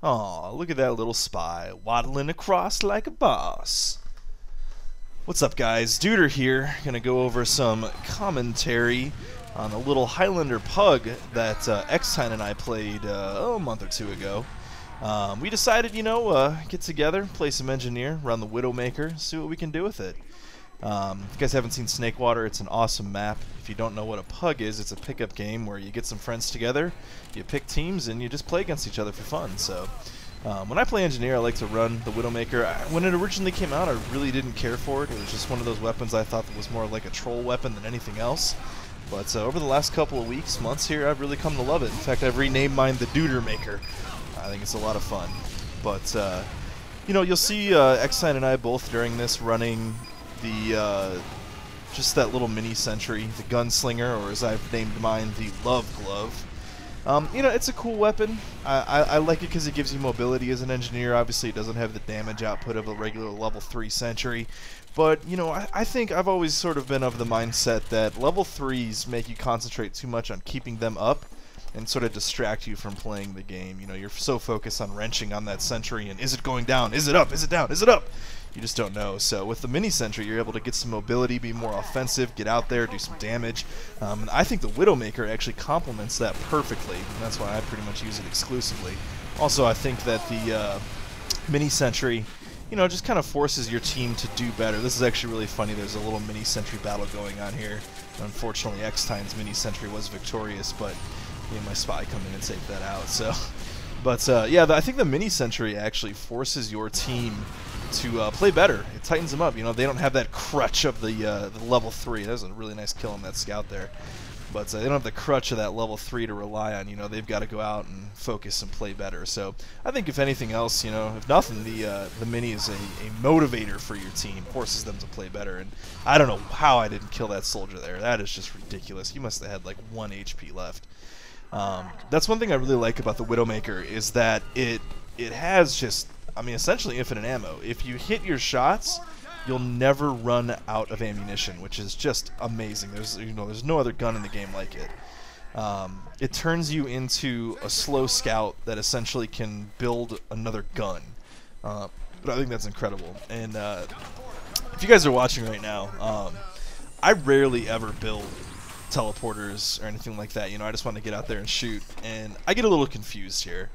Aw, look at that little spy, waddling across like a boss. What's up, guys? Duder here, gonna go over some commentary on a little Highlander pug that eXtine and I played a month or two ago. We decided, get together, play some Engineer, run the Widowmaker, see what we can do with it. If you guys haven't seen Snakewater, it's an awesome map. If you don't know what a pug is, it's a pickup game where you get some friends together, you pick teams, and you just play against each other for fun. So, when I play Engineer, I like to run the Widowmaker. When it originally came out, I really didn't care for it. It was just one of those weapons I thought that was more like a troll weapon than anything else. But over the last couple of weeks, months here, I've really come to love it. In fact, I've renamed mine the Widowmaker. I think it's a lot of fun. But, you'll see eXtine and I both during this running the just that little mini sentry, the gunslinger, or as I've named mine, the love glove. It's a cool weapon. I like it because it gives you mobility as an engineer. Obviously, it doesn't have the damage output of a regular level 3 sentry. But, I think I've always sort of been of the mindset that level 3s make you concentrate too much on keeping them up and sort of distract you from playing the game. You're so focused on wrenching on that sentry and is it going down? Is it up? Is it down? Is it up? You just don't know. So with the mini sentry, you're able to get some mobility, be more offensive, get out there, do some damage. And I think the Widowmaker actually complements that perfectly, and that's why I pretty much use it exclusively. Also, I think that the mini sentry, just kind of forces your team to do better. This is actually really funny. There's a little mini sentry battle going on here. Unfortunately, eXtine's mini sentry was victorious, but my spy come in and take that out. So, but yeah, I think the mini sentry actually forces your team to play better. It tightens them up. They don't have that crutch of the level 3. That was a really nice kill on that scout there. But they don't have the crutch of that level 3 to rely on. They've got to go out and focus and play better. So I think if anything else, if nothing, the mini is a motivator for your team, forces them to play better. And I don't know how I didn't kill that soldier there. That is just ridiculous. He must have had like 1 HP left. That's one thing I really like about the Widowmaker is that it has just, essentially infinite ammo. If you hit your shots, you'll never run out of ammunition, which is just amazing. There's no other gun in the game like it. It turns you into a slow scout that essentially can build another gun. But I think that's incredible. And if you guys are watching right now, I rarely ever build teleporters or anything like that. I just want to get out there and shoot, and I get a little confused here.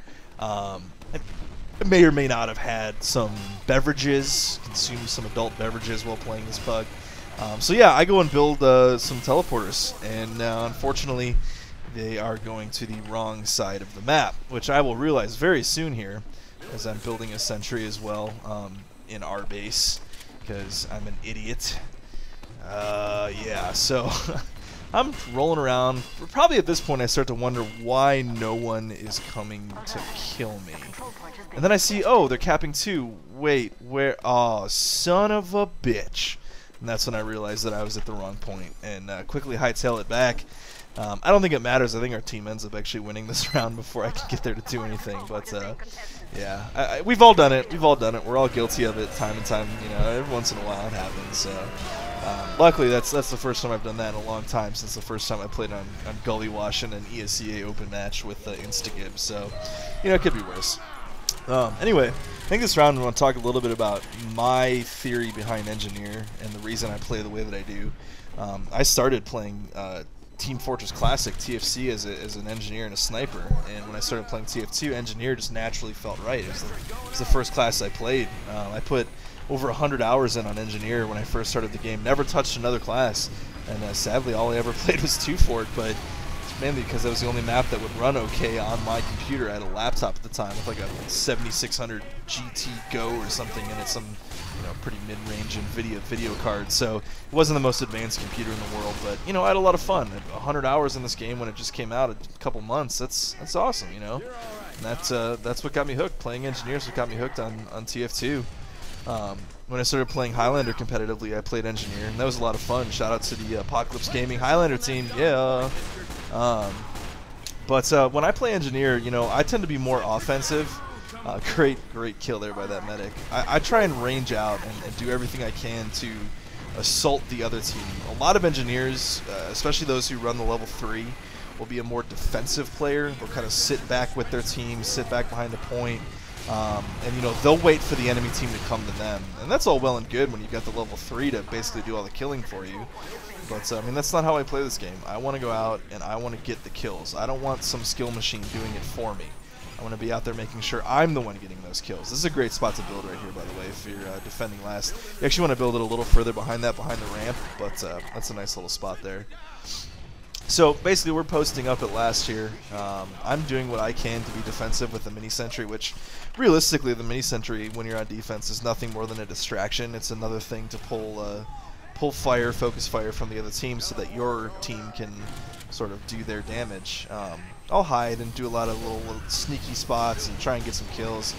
I may or may not have had some beverages, consumed some adult beverages while playing this bug. So yeah, I go and build some teleporters, and unfortunately they are going to the wrong side of the map, which I will realize very soon here as I'm building a sentry as well in our base, because I'm an idiot. Yeah, so I'm rolling around. Probably at this point I start to wonder why no one is coming to kill me. And then I see, oh, they're capping 2. Wait, where? Oh, son of a bitch. And that's when I realized that I was at the wrong point and quickly hightail it back. I don't think it matters. I think our team ends up actually winning this round before I can get there to do anything. But yeah, we've all done it. We've all done it. We're all guilty of it time and time. Every once in a while it happens. So luckily, that's the first time I've done that in a long time, since the first time I played on Gully Wash in an ESCA open match with Instagib. So it could be worse. Anyway, I think this round I want to talk a little bit about my theory behind Engineer and the reason I play the way that I do. I started playing Team Fortress Classic, TFC, as an engineer and a sniper, and when I started playing TF2, Engineer just naturally felt right. It was the first class I played. I put over 100 hours in on Engineer when I first started the game, never touched another class, and sadly all I ever played was 2 Fort, but mainly because that was the only map that would run okay on my computer. I had a laptop at the time with like a 7600 GT Go or something, and it's some pretty mid-range NVIDIA video card, so it wasn't the most advanced computer in the world, but I had a lot of fun. 100 hours in this game when it just came out, a couple months, that's awesome, and that's what got me hooked. Playing Engineers what got me hooked on TF2. When I started playing Highlander competitively, I played Engineer, and that was a lot of fun. Shout out to the Apocalypse Gaming Highlander team, yeah. But when I play Engineer, I tend to be more offensive. Great kill there by that medic. I try and range out and do everything I can to assault the other team. A lot of Engineers, especially those who run the level 3, will be a more defensive player. They'll kind of sit back with their team, sit back behind the point, and you know, they'll wait for the enemy team to come to them. And that's all well and good when you've got the level 3 to basically do all the killing for you. But I mean, that's not how I play this game. I want to go out and I want to get the kills. I don't want some skill machine doing it for me. I want to be out there making sure I'm the one getting those kills. This is a great spot to build right here, by the way, if you're defending last. You actually want to build it a little further behind that, behind the ramp, but that's a nice little spot there. So basically, we're posting up at last here. I'm doing what I can to be defensive with the mini sentry, which realistically, the mini sentry, when you're on defense, is nothing more than a distraction. It's another thing to pull fire, focus fire from the other team so that your team can sort of do their damage. I'll hide and do a lot of little sneaky spots and try and get some kills.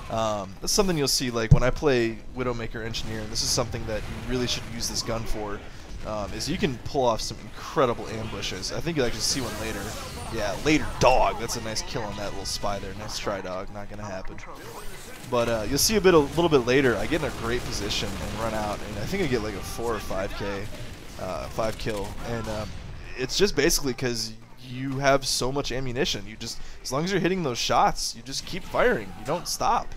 That's something you'll see, like when I play Widowmaker Engineer, and this is something that you really should use this gun for, is you can pull off some incredible ambushes. I think you'll actually see one later. Yeah, later, dog. That's a nice kill on that little spy there. Nice try, dog. Not going to happen. But you'll see a little bit later, I get in a great position and run out, and I think I get like a 4 or 5K, 5 kill. And it's just basically because you have so much ammunition. You just, as long as you're hitting those shots, you just keep firing. You don't stop.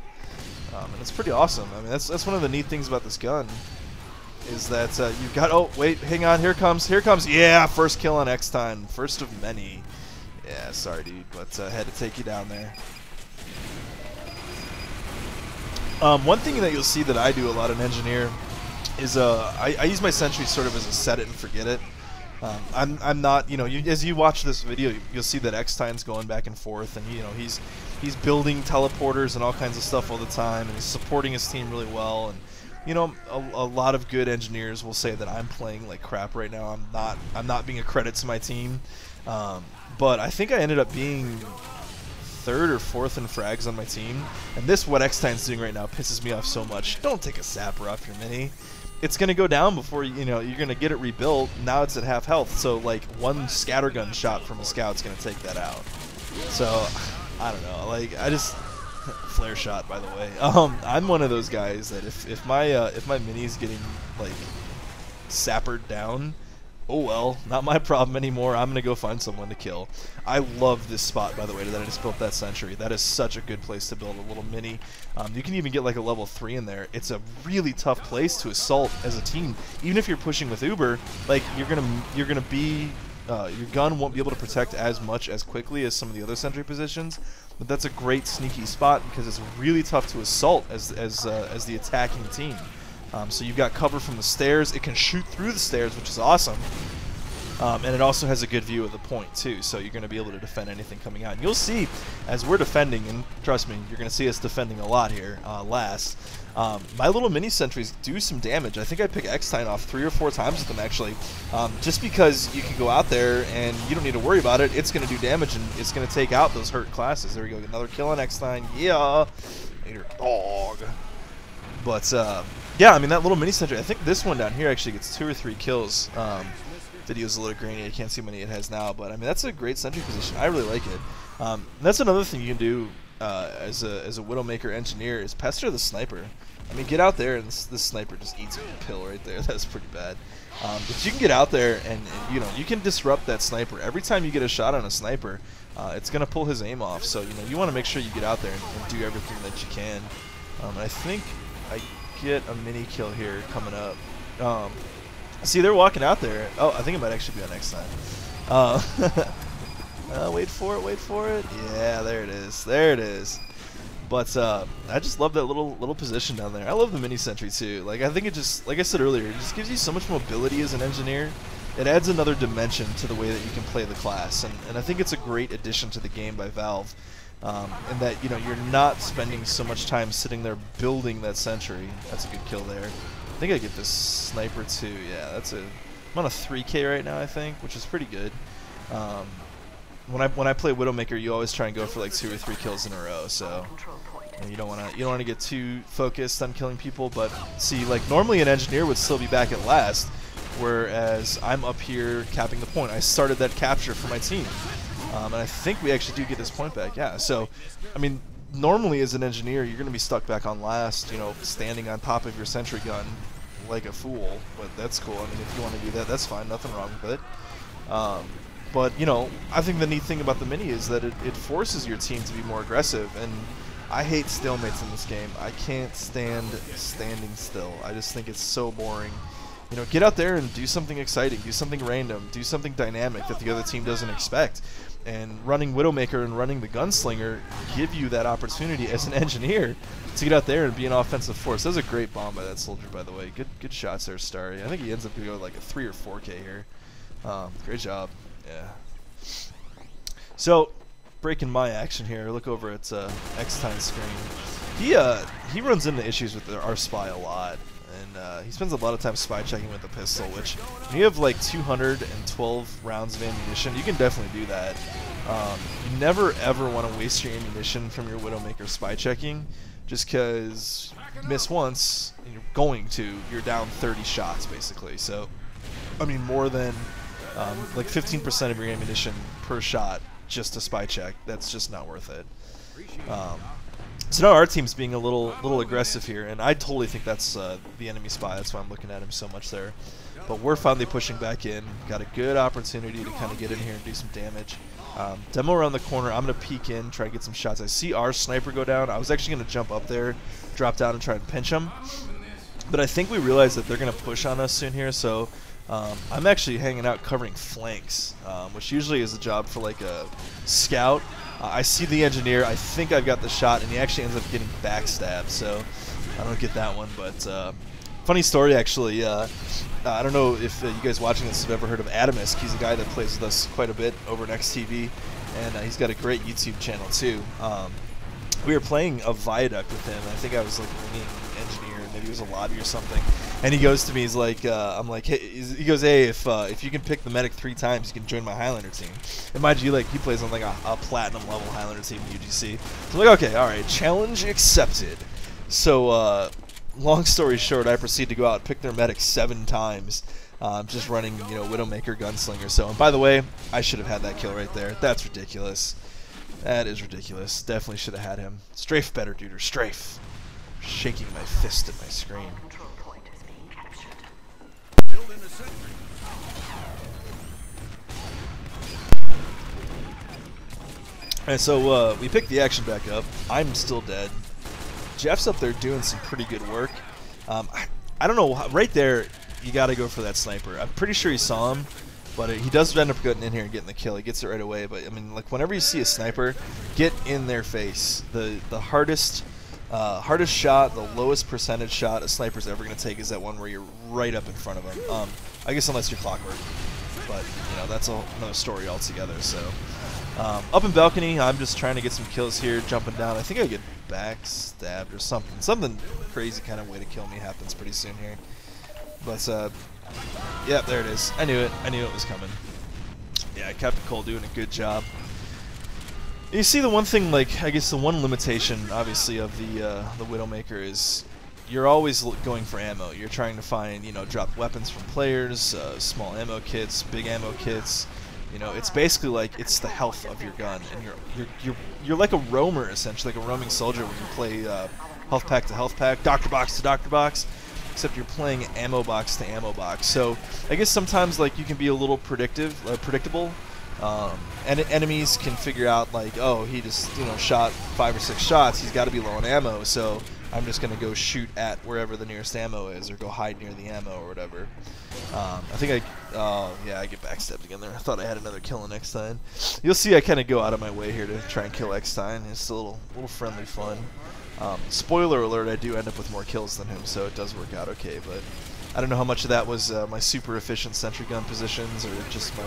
And it's pretty awesome. I mean, that's one of the neat things about this gun, is that you've got, oh, wait, hang on, here comes, yeah, first kill on eXtine, first of many. Yeah, sorry, dude, but had to take you down there. One thing that you'll see that I do a lot in Engineer is I use my sentry sort of as a set it and forget it. I'm not, you know, as you watch this video, you'll see that eXtine's going back and forth, and you know, he's building teleporters and all kinds of stuff all the time, and he's supporting his team really well. And you know, a lot of good engineers will say that I'm playing like crap right now. I'm not being a credit to my team, but I think I ended up being 3rd or 4th in frags on my team, and this, what eXtine's doing right now, pisses me off so much. Don't take a sapper off your mini. It's going to go down before, you know, you're going to get it rebuilt. Now it's at half health, so like one scattergun shot from a scout's going to take that out. So, I don't know, like, I just... flare shot, by the way. I'm one of those guys that if my mini's getting, like, sappered down, oh well, not my problem anymore. I'm going to go find someone to kill. I love this spot, by the way, that I just built that sentry. That is such a good place to build a little mini. You can even get like a level 3 in there. It's a really tough place to assault as a team. Even if you're pushing with Uber, like you're gonna be your gun won't be able to protect as much as quickly as some of the other sentry positions. But that's a great sneaky spot because it's really tough to assault as the attacking team. So you've got cover from the stairs. It can shoot through the stairs, which is awesome. And it also has a good view of the point, too, so you're going to be able to defend anything coming out. And you'll see, as we're defending, and trust me, you're going to see us defending a lot here last, my little mini-sentries do some damage. I think I pick eXtine off 3 or 4 times with them, actually, just because you can go out there and you don't need to worry about it. It's going to do damage, and it's going to take out those hurt classes. There we go, another kill on eXtine. Yeah! Later, dog. But, yeah, I mean, that little mini-sentry, I think this one down here actually gets 2 or 3 kills. Video's a little grainy, I can't see how many it has now, but I mean, that's a great sentry position. I really like it. That's another thing you can do as a Widowmaker engineer is pester the sniper. I mean, get out there and this sniper just eats a pill right there. That's pretty bad. But you can get out there and you know, you can disrupt that sniper. Every time you get a shot on a sniper, it's going to pull his aim off. So, you know, you want to make sure you get out there and do everything that you can. And I think I get a mini kill here coming up. See, they're walking out there. Oh, I think it might actually be on eXtine. Wait for it. Yeah, there it is. There it is. But I just love that little position down there. I love the mini sentry too. Like, I think it just, like I said earlier, it just gives you so much mobility as an engineer. It adds another dimension to the way that you can play the class, and I think it's a great addition to the game by Valve. And that, you know, you're not spending so much time sitting there building that sentry. That's a good kill there. I think I get this sniper too. Yeah, I'm on a 3K right now, I think, which is pretty good. When I play Widowmaker, you always try and go for like 2 or 3 kills in a row. So you don't want to get too focused on killing people. But see, like normally an engineer would still be back at last, whereas I'm up here capping the point. I started that capture for my team, and I think we actually do get this point back. Yeah. So I mean, normally as an engineer, you're going to be stuck back on last, you know, standing on top of your sentry gun like a fool, but that's cool. I mean, if you want to do that, that's fine, nothing wrong with it. But, you know, I think the neat thing about the Mini is that it forces your team to be more aggressive, and I hate stalemates in this game. I can't stand standing still. I just think it's so boring. You know, get out there and do something exciting, do something random, do something dynamic that the other team doesn't expect. And running Widowmaker and running the Gunslinger give you that opportunity as an engineer to get out there and be an offensive force. That was a great bomb by that soldier, by the way. Good shots there, Starry. I think he ends up going to go like a 3 or 4K here. Great job. Yeah. So, breaking my action here, look over at eXtine screen. He runs into issues with our spy a lot. And he spends a lot of time spy checking with the pistol, which when you have like 212 rounds of ammunition, you can definitely do that. You never ever want to waste your ammunition from your Widowmaker spy checking, just because you miss once, and you're down 30 shots basically. So, I mean, more than like 15% of your ammunition per shot just to spy check. That's just not worth it. So now our team's being a little aggressive here, and I totally think that's the enemy spy. That's why I'm looking at him so much there. But we're finally pushing back in. Got a good opportunity to kind of get in here and do some damage. Demo around the corner. I'm going to peek in, try to get some shots. I see our sniper go down. I was actually going to jump up there, drop down, and try and pinch him. But I think we realize that they're going to push on us soon here, so I'm actually hanging out covering flanks, which usually is a job for like a scout. I see the engineer, I think I've got the shot, and he actually ends up getting backstabbed, so I don't get that one. But funny story, actually. I don't know if you guys watching this have ever heard of Atomisk. He's a guy that plays with us quite a bit over at eXtv, and he's got a great YouTube channel too. We were playing a Viaduct with him. I think I was like winging engineer, maybe it was a lobby or something. And he goes to me, he's like, I'm like, hey, he goes, hey, if you can pick the medic 3 times, you can join my Highlander team. And mind you, like, he plays on like a platinum level Highlander team in UGC. So I'm like, okay, all right, challenge accepted. So long story short, I proceed to go out and pick their medic 7 times, just running, you know, Widowmaker, Gunslinger. So, and by the way, I should have had that kill right there. That's ridiculous. That is ridiculous. Definitely should have had him. Strafe better, dude, or strafe. Shaking my fist at my screen. Alright, so we picked the action back up. I'm still dead. Jeff's up there doing some pretty good work. I don't know, right there, you got to go for that sniper. I'm pretty sure he saw him, but he does end up getting in here and getting the kill. He gets it right away, but I mean, like, whenever you see a sniper, get in their face. The hardest shot, the lowest percentage shot a sniper's ever going to take is that one where you're right up in front of him. I guess unless you're Clockwork, but you know, that's another story altogether. So up in balcony, I'm just trying to get some kills here, jumping down. I think I get backstabbed or something. Something crazy kind of way to kill me happens pretty soon here. But yeah, there it is. I knew it. I knew it was coming. Yeah, Captain Cole doing a good job. You see, the one thing, like, I guess the one limitation, obviously, of the Widowmaker is you're always going for ammo. You're trying to find, you know, dropped weapons from players, small ammo kits, big ammo kits. You know, it's basically like it's the health of your gun, and you're like a roamer, essentially, like a roaming soldier when you play health pack to health pack, doctor box to doctor box, except you're playing ammo box to ammo box. So I guess sometimes, like, you can be a little predictable. And enemies can figure out, like, oh, he just, you know, shot 5 or 6 shots, he's got to be low on ammo, so I'm just going to go shoot at wherever the nearest ammo is, or go hide near the ammo or whatever. I think yeah, I get backstabbed again there. I thought I had another kill on eXtine. You'll see I kind of go out of my way here to try and kill eXtine. It's a little friendly fun. Spoiler alert, I do end up with more kills than him, so it does work out okay, but I don't know how much of that was my super efficient sentry gun positions or just my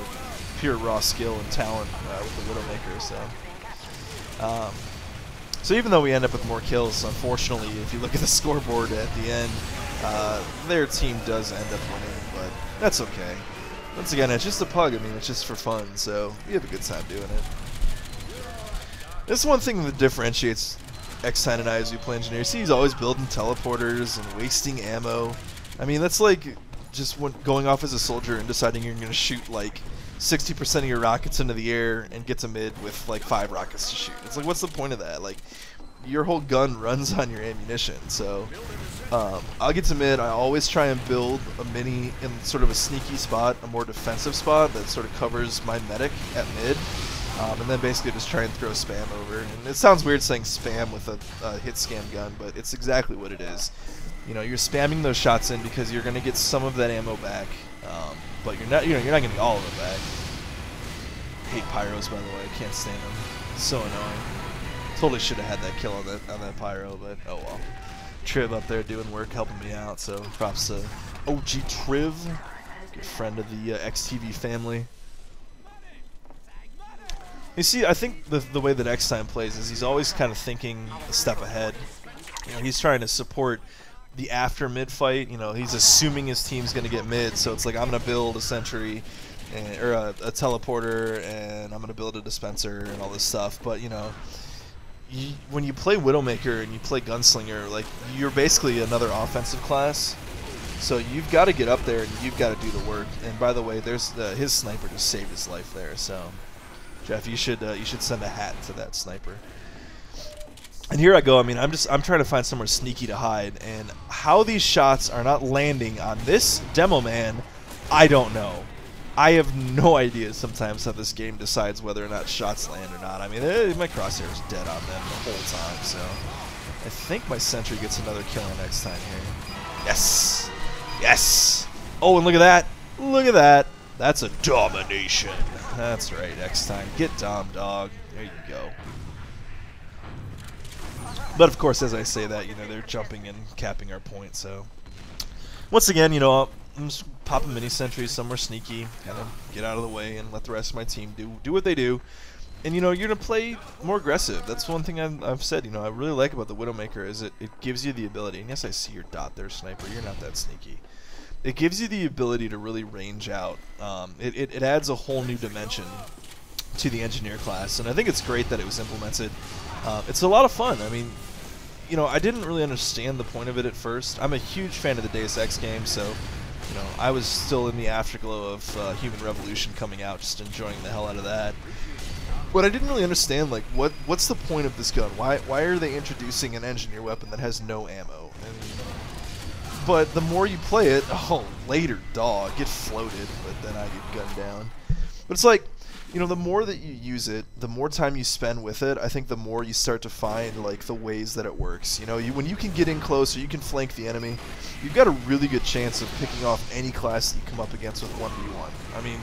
pure raw skill and talent with the Widowmaker. So even though we end up with more kills, unfortunately, if you look at the scoreboard at the end, their team does end up winning, but that's okay. Once again, it's just a pug. I mean, it's just for fun, so we have a good time doing it. This is one thing that differentiates eXtine and I as we play engineers. See, he's always building teleporters and wasting ammo. I mean, that's like just going off as a soldier and deciding you're going to shoot like 60% of your rockets into the air and get to mid with like 5 rockets to shoot. It's like, what's the point of that? Like, your whole gun runs on your ammunition. So I'll get to mid. I always try and build a mini in sort of a sneaky spot, a more defensive spot that sort of covers my medic at mid. And then basically just try and throw spam over. And it sounds weird saying spam with a hit scan gun, but it's exactly what it is. You know, you're spamming those shots in because you're going to get some of that ammo back, but you're not going to get all of it back. I hate pyros, by the way. I can't stand them. It's so annoying. Totally should have had that kill on that pyro, but oh well. Triv up there doing work, helping me out. So props to OG Triv, good friend of the eXtv family. You see, I think the way that eXtine plays is he's always kind of thinking a step ahead. You know, he's trying to support the after mid fight. You know, he's assuming his team's going to get mid, so it's like I'm going to build a sentry or a teleporter, and I'm going to build a dispenser and all this stuff. But you know, when you play Widowmaker and you play Gunslinger, like you're basically another offensive class. So you've got to get up there and you've got to do the work. And by the way, there's his sniper just saved his life there. So Jeff, you should send a hat to that sniper. And here I go. I mean, I'm trying to find somewhere sneaky to hide, and how these shots are not landing on this demo man, I don't know. I have no idea sometimes how this game decides whether or not shots land or not. I mean, my crosshair is dead on them the whole time, so I think my sentry gets another kill on next time here. Yes, yes. Oh, and look at that! Look at that! That's a domination. That's right, eXtine. Get dom, dog. There you go. But of course, as I say that, you know, they're jumping and capping our point. So once again, you know, I'm just popping mini sentries somewhere sneaky, kind of get out of the way and let the rest of my team do what they do. And you know, you're gonna play more aggressive. That's one thing I've said. You know, I really like about the Widowmaker is it gives you the ability. And yes, I see your dot there, sniper. You're not that sneaky. It gives you the ability to really range out. It adds a whole new dimension to the engineer class, and I think it's great that it was implemented. It's a lot of fun. I mean, you know, I didn't really understand the point of it at first. I'm a huge fan of the Deus Ex game, so you know, I was still in the afterglow of Human Revolution coming out, just enjoying the hell out of that. But I didn't really understand, like, what's the point of this gun? Why are they introducing an engineer weapon that has no ammo? But the more you play it, oh, later, dog, get floated, but then I get gunned down. But it's like, you know, the more that you use it, the more time you spend with it, I think the more you start to find, like, the ways that it works. You know, when you can get in close or you can flank the enemy, you've got a really good chance of picking off any class that you come up against with 1v1. I mean,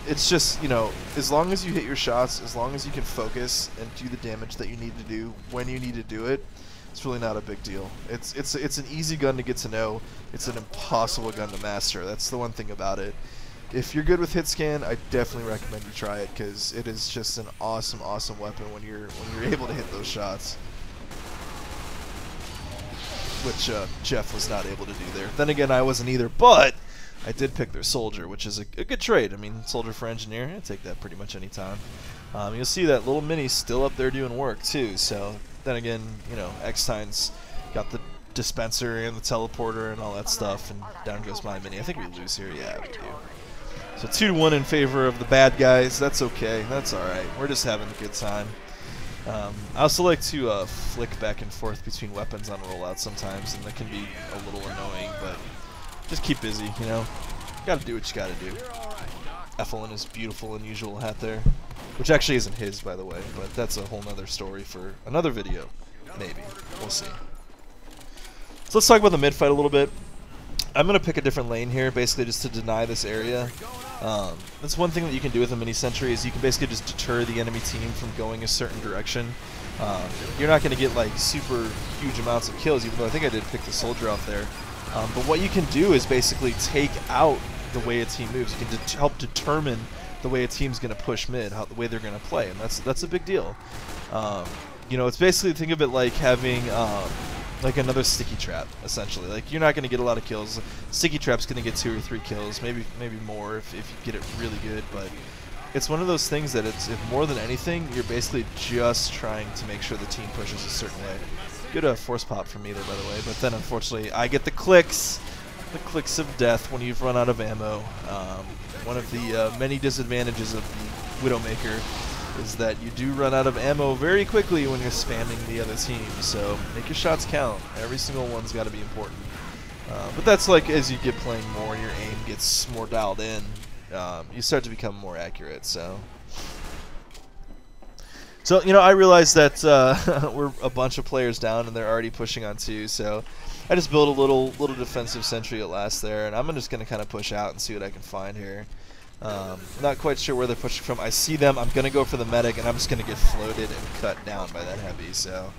it's just, you know, as long as you hit your shots, as long as you can focus and do the damage that you need to do when you need to do it, it's really not a big deal. It's an easy gun to get to know. It's an impossible gun to master. That's the one thing about it. If you're good with hit scan, I definitely recommend you try it because it is just an awesome, awesome weapon when you're able to hit those shots, which Jeff was not able to do there. Then again, I wasn't either, but I did pick their soldier, which is a good trade. I mean, soldier for engineer, I take that pretty much any time. You'll see that little mini still up there doing work too. So then again, you know, eXtine's got the dispenser and the teleporter and all that stuff, and down goes my mini. I think we lose here. Yeah, we do. So 2-1 in favor of the bad guys. That's okay. That's all right. We're just having a good time. I also like to flick back and forth between weapons on rollout sometimes, and that can be a little annoying, but just keep busy, you know. Gotta do what you gotta do. Ethel in his beautiful, unusual hat there, which actually isn't his, by the way, but that's a whole nother story for another video. Maybe. We'll see. So let's talk about the mid fight a little bit. I'm going to pick a different lane here, basically just to deny this area. That's one thing that you can do with a mini sentry is you can basically just deter the enemy team from going a certain direction. You're not going to get like super huge amounts of kills, even though I think I did pick the soldier out there. But what you can do is basically take out the way a team moves. You can help determine the way a team's going to push mid, the way they're going to play, and that's a big deal. You know, it's basically, think of it like having like another sticky trap, essentially. Like, you're not going to get a lot of kills. Sticky trap's going to get 2 or 3 kills, maybe more if you get it really good, but it's one of those things that if more than anything, you're basically just trying to make sure the team pushes a certain way. Good force pop from me there, by the way, but then unfortunately I get the clicks of death when you've run out of ammo. One of the many disadvantages of the Widowmaker is that you do run out of ammo very quickly when you're spamming the other team. So make your shots count. Every single one's got to be important. But that's like as you get playing more, your aim gets more dialed in. You start to become more accurate. So you know, I realize that we're a bunch of players down and they're already pushing on 2. So I just built a little defensive sentry at last there, and I'm just gonna kind of push out and see what I can find here. Not quite sure where they're pushing from. I see them. I'm gonna go for the medic, and I'm just gonna get floated and cut down by that heavy. So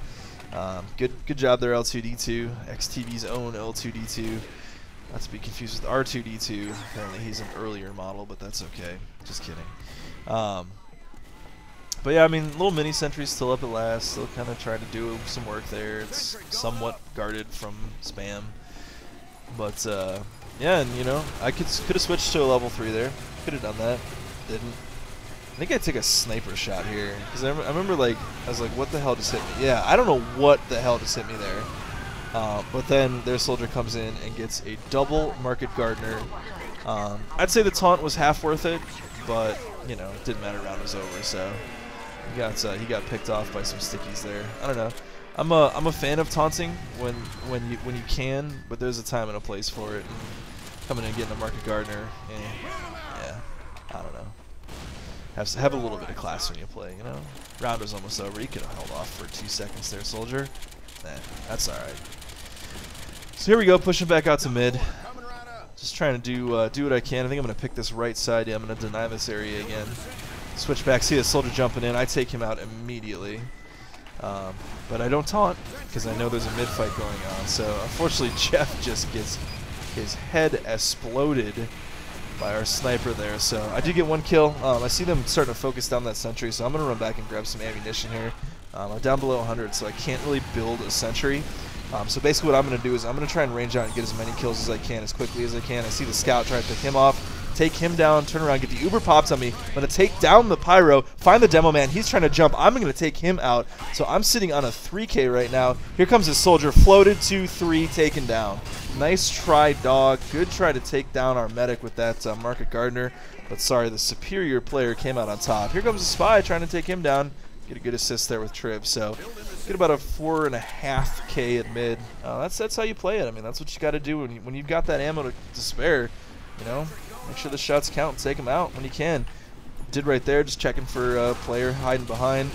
good job there, L2D2. eXtV's own L2D2. Not to be confused with R2D2. Apparently he's an earlier model, but that's okay. Just kidding. But yeah, I mean, little mini sentry's still up at last. Still kind of trying to do some work there. It's somewhat guarded from spam. But yeah, and you know, I could have switched to a level 3 there. Could have done that. Didn't. I think I took a sniper shot here because I remember, like, I was like, what the hell just hit me? Yeah, I don't know what the hell just hit me there. But then their soldier comes in and gets a double market gardener. I'd say the taunt was half worth it, but you know, it didn't matter. Round was over, so he got picked off by some stickies there. I don't know. I'm a fan of taunting when you can, but there's a time and a place for it. And coming in and getting a market gardener, yeah, I don't know. Have a little bit of class when you play, you know. Round was almost over. You could have held off for 2 seconds there, soldier. Nah, that's all right. So here we go, pushing back out to mid. Just trying to do what I can. I think I'm gonna pick this right side. Yeah, I'm gonna deny this area again. Switch back. See the soldier jumping in. I take him out immediately. But I don't taunt because I know there's a mid fight going on. So unfortunately, Jeff just gets his head exploded by our sniper there. So I do get 1 kill. I see them starting to focus down that sentry, so I'm gonna run back and grab some ammunition here. I'm down below 100, so I can't really build a sentry. So basically what I'm going to do is I'm going to try and range out and get as many kills as I can as quickly as I can. I see the scout try to pick him off, take him down, turn around, get the uber pops on me. I'm going to take down the pyro, find the demo man. He's trying to jump. I'm going to take him out. So I'm sitting on a 3K right now. Here comes his soldier, floated 2-3, taken down. Nice try, dog. Good try to take down our medic with that market gardener. But sorry, the superior player came out on top. Here comes the spy trying to take him down. Get a good assist there with Trib. So get about a 4.5K at mid. That's how you play it. I mean, that's what you got to do when you've got that ammo to spare. You know, make sure the shots count and take them out when you can. Did right there, just checking for a player hiding behind.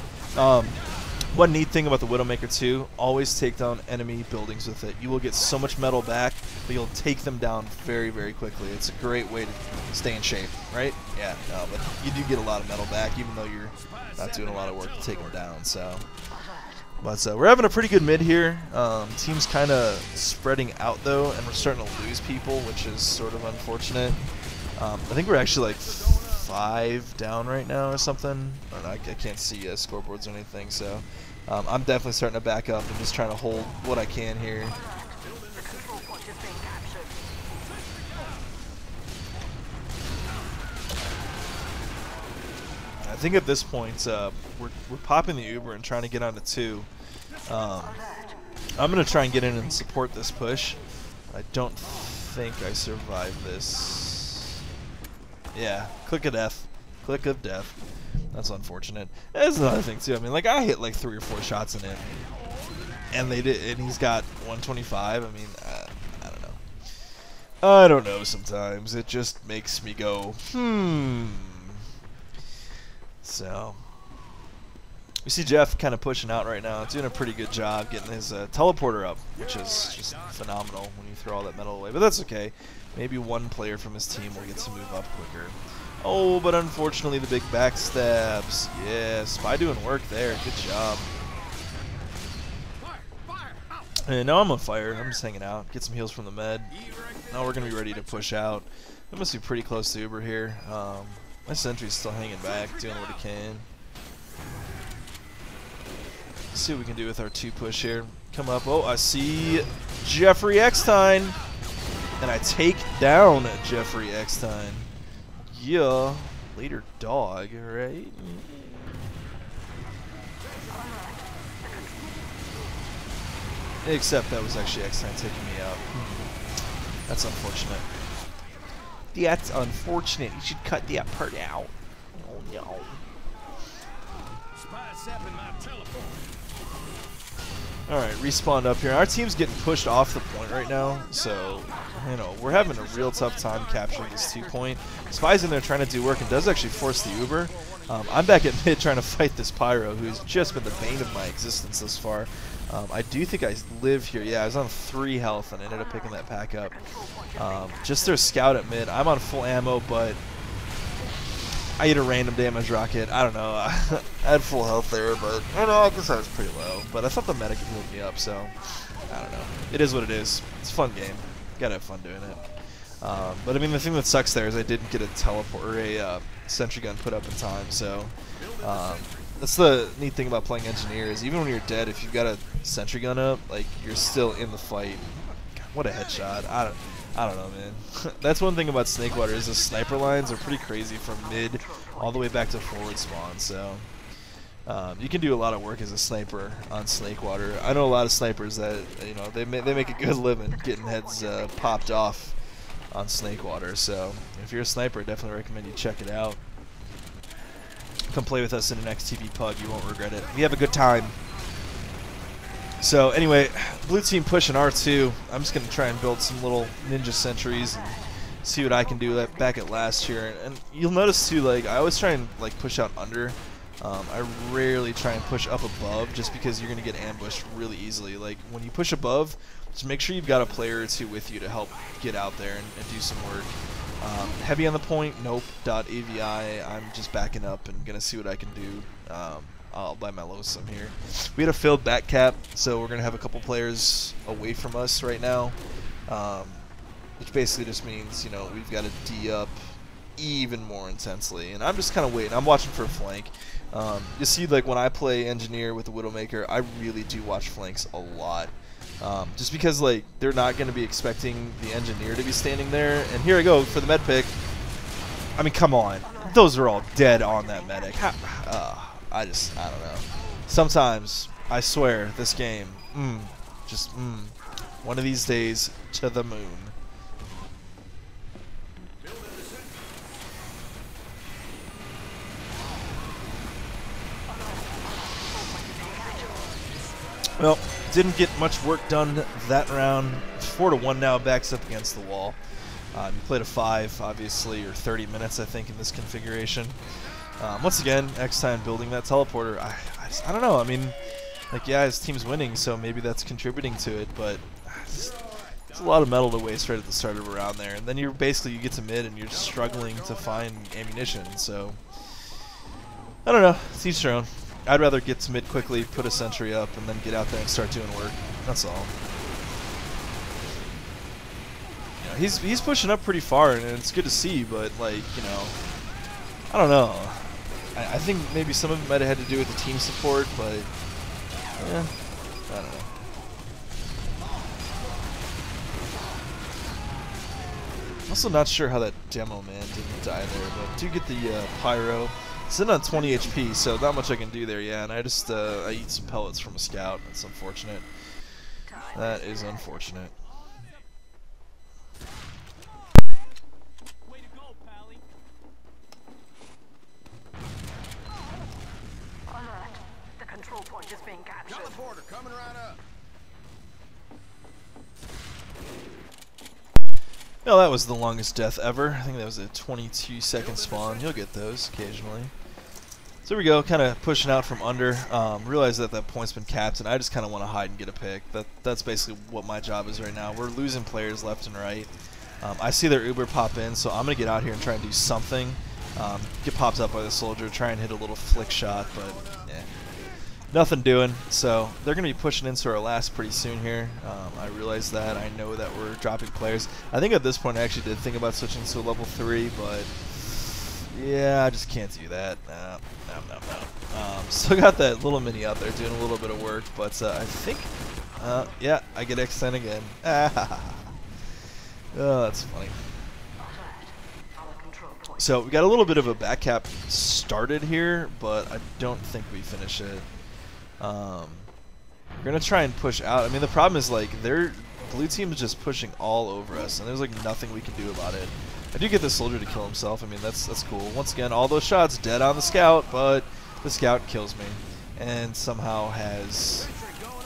One neat thing about the Widowmaker too, always take down enemy buildings with it. You will get so much metal back, but you'll take them down very, very quickly. It's a great way to stay in shape, right? Yeah, no, but you do get a lot of metal back, even though you're not doing a lot of work to take them down. So, but we're having a pretty good mid here. Team's kind of spreading out though, and we're starting to lose people, which is sort of unfortunate. I think we're actually like 5 down right now or something. I can't see scoreboards or anything, so I'm definitely starting to back up and just trying to hold what I can here. I think at this point we're popping the Uber and trying to get onto 2. I'm going to try and get in and support this push. I don't think I survive this. Yeah, click of death. Click of death. That's unfortunate. That's another thing too. I mean, like, I hit like 3 or 4 shots in him, and he's got 125. I mean, I don't know. I don't know. Sometimes it just makes me go, So we see Jeff kind of pushing out right now. Doing a pretty good job getting his teleporter up, which is just phenomenal when you throw all that metal away. But that's okay. Maybe one player from his team will get to move up quicker. Oh, but unfortunately the big backstabs. Yeah, Spy doing work there. Good job. And now I'm on fire. I'm just hanging out. Get some heals from the med. Now we're going to be ready to push out. We must be pretty close to Uber here. My sentry's still hanging back, doing what he can. Let's see what we can do with our 2 push here. Come up. Oh, I see Jeffrey eXtine. And I take down Jeffrey eXtine. Yeah. Later, dog, right? Except that was actually eXtine taking me out. That's unfortunate. That's unfortunate. You should cut that part out. Oh no. Alright, respawned up here. Our team's getting pushed off the point right now, so, you know, we're having a real tough time capturing this 2-point. Spy's in there trying to do work and does actually force the Uber. I'm back at mid trying to fight this Pyro, who's just been the bane of my existence thus far. I do think I live here. Yeah, I was on 3 health and ended up picking that pack up. Just their scout at mid. I'm on full ammo, but I hit a random damage rocket. I don't know. I had full health there, but I don't know. I guess I was pretty low. But I thought the medic healed me up, so I don't know. It is what it is. It's a fun game. Gotta have fun doing it. But I mean, the thing that sucks there is I didn't get a teleport or a sentry gun put up in time. So that's the neat thing about playing engineer is even when you're dead, if you've got a sentry gun up, like you're still in the fight. God, what a headshot! I don't know, man. That's one thing about Snakewater is the sniper lines are pretty crazy from mid all the way back to forward spawn. So you can do a lot of work as a sniper on Snakewater. I know a lot of snipers that they make a good living getting heads popped off on Snakewater. So if you're a sniper, I definitely recommend you check it out. Come play with us in an eXtv pug. You won't regret it. We have a good time. So anyway, blue team pushing R2. I'm just going to try and build some little ninja sentries and see what I can do back at last year. And you'll notice too, like I always try and like push out under. I rarely try and push up above just because you're going to get ambushed really easily. Like when you push above, just make sure you've got a player or two with you to help get out there and do some work. Heavy on the point, nope. .avi, I'm just backing up and going to see what I can do. I'll buy my low some here. We had a filled back cap, so we're going to have a couple players away from us right now. Which basically just means, you know, we've got to D up even more intensely. And I'm just kind of waiting. I'm watching for a flank. You see, like, when I play engineer with the Widowmaker, I really do watch flanks a lot. Just because, like, they're not going to be expecting the engineer to be standing there. And here I go for the med pick. I mean, come on. Those are all dead on that medic. I don't know. Sometimes, I swear, this game, one of these days to the moon. Well, didn't get much work done that round. 4-1 now, backs up against the wall. You played a 5, obviously, or 30 minutes, I think, in this configuration. Once again, eXtine building that teleporter. I don't know. I mean, like, yeah, his team's winning, so maybe that's contributing to it, but it's a lot of metal to waste right at the start of a round there. And then you get to mid and you're struggling to find ammunition, so I don't know. It's each their own. I'd rather get to mid quickly, put a sentry up, and then get out there and start doing work. That's all. Yeah, he's pushing up pretty far, and it's good to see, but, like, you know, I don't know. I think maybe some of it might have had to do with the team support, but yeah, I don't know. I'm also not sure how that demo man didn't die there, but do get the pyro. Sitting on 20 HP, so not much I can do there, yeah, and I just I eat some pellets from a scout. That's unfortunate. That is unfortunate. Teleporter coming right up. Well, that was the longest death ever. I think that was a 22-second spawn. You'll get those occasionally. So here we go, kind of pushing out from under. Realize that point's been capped, and I just kind of want to hide and get a pick. That's basically what my job is right now. We're losing players left and right. I see their Uber pop in, so I'm going to get out here and try and do something. Get popped up by the soldier, try and hit a little flick shot, but yeah. Nothing doing, so they're going to be pushing into our last pretty soon here. I realize that. I know that we're dropping players. I think at this point I actually did think about switching to a level 3, but yeah, I just can't do that. No. Still got that little mini out there doing a little bit of work, but I think, yeah, I get eXtine again. Oh, that's funny. So we got a little bit of a back cap started here, but I don't think we finish it. We're gonna try and push out. I mean, the problem is, like, their blue team is just pushing all over us, and there's like nothing we can do about it. I do get the soldier to kill himself. I mean, that's cool. Once again, all those shots dead on the scout, but the scout kills me. and somehow has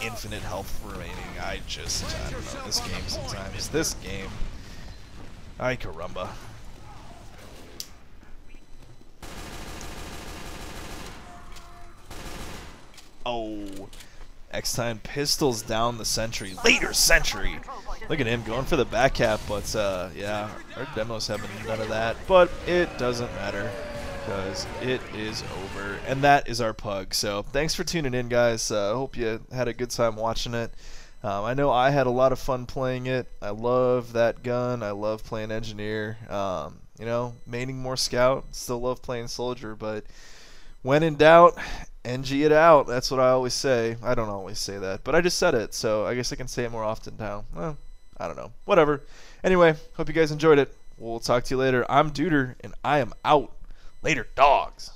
infinite health remaining. I don't know. This game sometimes. This game. Ay caramba. Oh. eXtine pistols down the sentry. Later sentry. Look at him going for the back cap, but yeah, our demos have none of that. But it doesn't matter because it is over. And that is our pug. So thanks for tuning in, guys. I hope you had a good time watching it. I know I had a lot of fun playing it. I love that gun. I love playing engineer. You know, maining more scout. Still love playing soldier, but when in doubt, Engie it out. That's what I always say. I don't always say that, but I just said it, so I guess I can say it more often now. Well, I don't know. Whatever. Anyway, hope you guys enjoyed it. We'll talk to you later. I'm Duder, and I am out. Later, dogs.